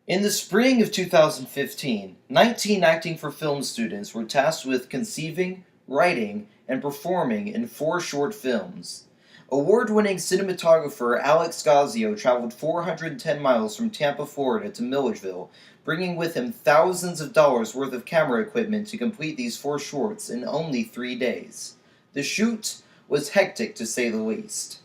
In the spring of 2015, 19 acting for film students were tasked with conceiving, writing, and performing in 4 short films. Award-winning cinematographer Alex Gazio traveled 410 miles from Tampa, Florida to Milledgeville, bringing with him thousands of dollars worth of camera equipment to complete these 4 shorts in only 3 days. The shoot was hectic to say the least.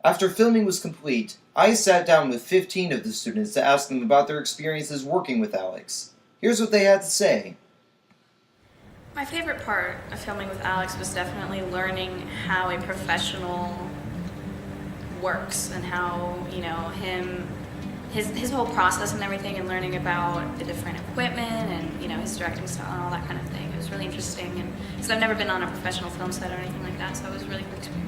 After filming was complete, I sat down with 15 of the students to ask them about their experiences working with Alex. Here's what they had to say. My favorite part of filming with Alex was definitely learning how a professional works and how, his whole process and everything, and learning about the different equipment and, his directing style and all that kind of thing. It was really interesting, and because I've never been on a professional film set or anything like that, so it was a really cool experience.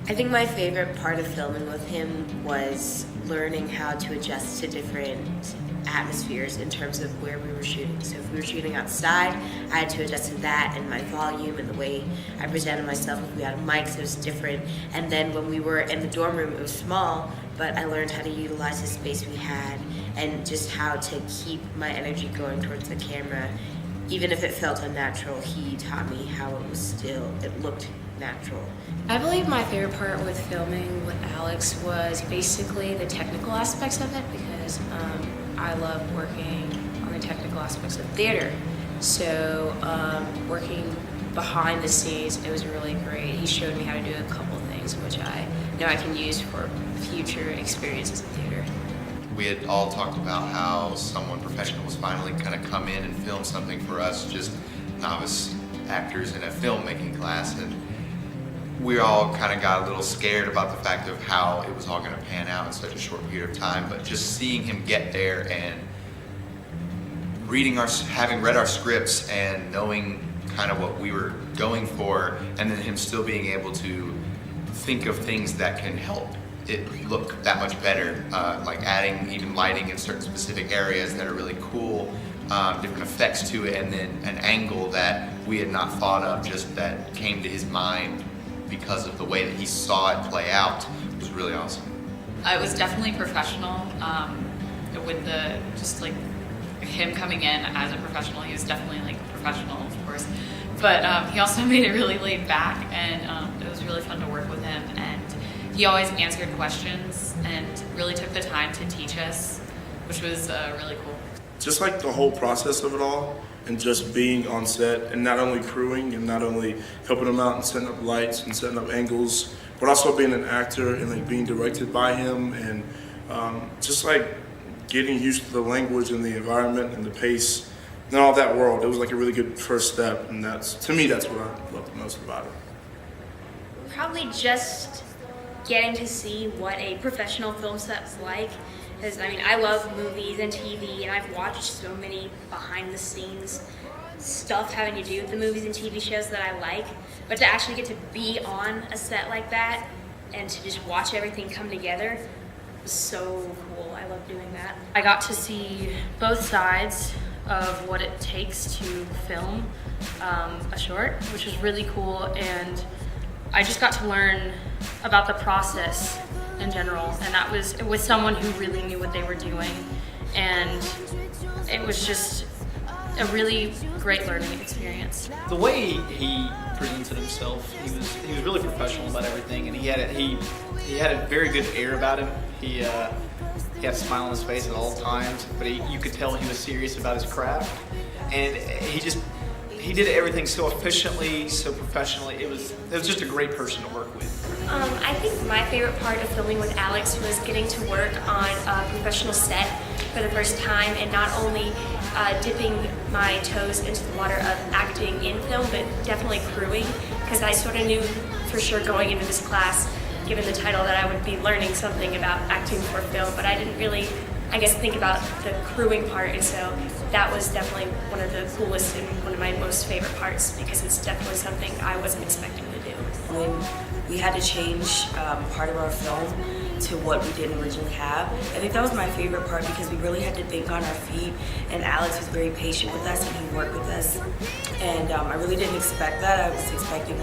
I think my favorite part of filming with him was learning how to adjust to different atmospheres in terms of where we were shooting. So if we were shooting outside, I had to adjust to that and my volume and the way I presented myself. If we had a mic, so it was different. And then when we were in the dorm room, it was small, but I learned how to utilize the space we had and just how to keep my energy going towards the camera. Even if it felt unnatural, he taught me how it looked natural. I believe my favorite part with filming with Alex was basically the technical aspects of it, because I love working on the technical aspects of theater. So working behind the scenes, it was really great. He showed me how to do a couple things which I know I can use for future experiences in theater. We had all talked about how someone professional was finally kind of come in and film something for us, just novice actors in a filmmaking class, and we all kind of got a little scared about the fact of how it was all going to pan out in such a short period of time. But just seeing him get there and having read our scripts and knowing kind of what we were going for, and then him still being able to think of things that can help it look that much better, like adding even lighting in certain specific areas that are really cool, different effects to it, and then an angle that we had not thought of, just that came to his mind because of the way that he saw it play out, was really awesome. It was definitely professional, with him coming in as a professional. He was definitely like a professional, of course, but he also made it really laid back, and it was really fun to work with him, and he always answered questions and really took the time to teach us, which was really cool. Just like the whole process of it all, and just being on set and not only crewing and not only helping them out and setting up lights and setting up angles, but also being an actor and like being directed by him, and just like getting used to the language and the environment and the pace and all that world. It was like a really good first step, and to me that's what I love the most about it. Probably just getting to see what a professional film set's like. Because I love movies and TV, and I've watched so many behind the scenes stuff having to do with the movies and TV shows that I like. But to actually get to be on a set like that and to just watch everything come together was so cool. I love doing that. I got to see both sides of what it takes to film a short, which was really cool, and I just got to learn about the process in general, and that was with someone who really knew what they were doing, and it was just a really great learning experience. The way he presented himself, he was really professional about everything, and he had a very good air about him. He had a smile on his face at all times, but you could tell he was serious about his craft, and he did everything so efficiently, so professionally. It was just a great person to work with. I think my favorite part of filming with Alex was getting to work on a professional set for the first time, and not only dipping my toes into the water of acting in film, but definitely crewing, because I sort of knew for sure going into this class, given the title, that I would be learning something about acting for film, but I didn't really, think about the crewing part, and so that was definitely one of the coolest and one of my most favorite parts, because it's definitely something I wasn't expecting to do. When we had to change part of our film to what we didn't originally have, I think that was my favorite part, because we really had to think on our feet, and Alex was very patient with us, and he worked with us, and I really didn't expect that. I was expecting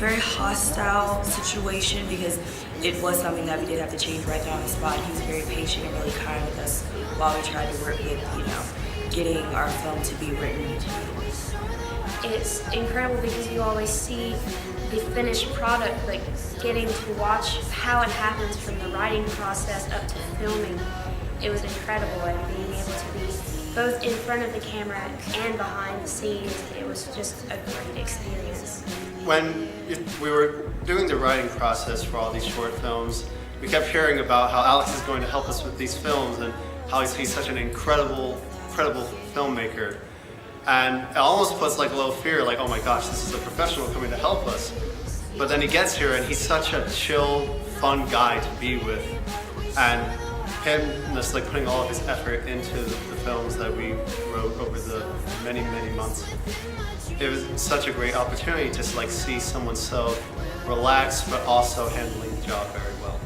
very hostile situation because it was something that we did have to change right there on the spot. He was very patient and really kind with us while we tried to work with, getting our film to be written. It's incredible because you always see the finished product, like getting to watch how it happens from the writing process up to filming. It was incredible, and being able to be both in front of the camera and behind the scenes, it was just a great experience. When we were doing the writing process for all these short films, we kept hearing about how Alex is going to help us with these films and how he's such an incredible filmmaker. And it almost puts like a little fear, like, oh my gosh, this is a professional coming to help us. But then he gets here and he's such a chill, fun guy to be with. And him just like putting all of his effort into the films that we wrote over the many, many months. It was such a great opportunity to like see someone so relaxed but also handling the job very well.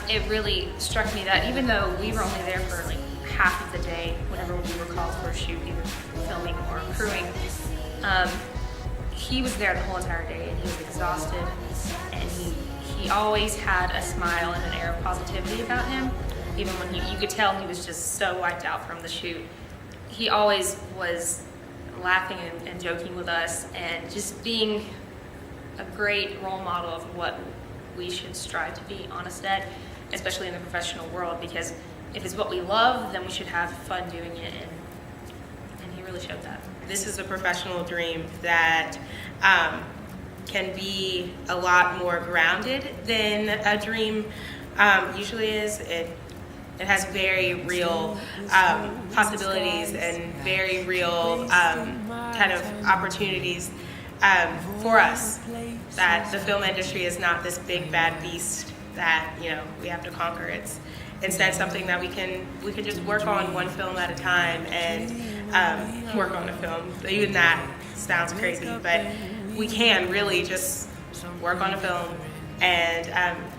It really struck me that even though we were only there for like half of the day, whenever we were called for a shoot, either filming or crewing, he was there the whole entire day and he was exhausted, and he always had a smile and an air of positivity about him. Even when you could tell he was just so wiped out from the shoot, he always was laughing and joking with us and just being a great role model of what we should strive to be on a set, especially in the professional world, because if it's what we love, then we should have fun doing it, and he really showed that. This is a professional dream that can be a lot more grounded than a dream usually is. It has very real possibilities and very real kind of opportunities for us. That the film industry is not this big bad beast that we have to conquer. It's instead something that we can just work on one film at a time and work on a film. Even that sounds crazy, but we can really just work on a film and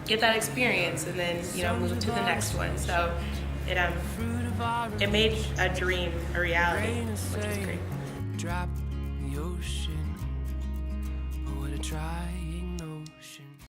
get that experience, and then move to the next one. So it made a dream a reality, which is great. Drop the ocean, or would I try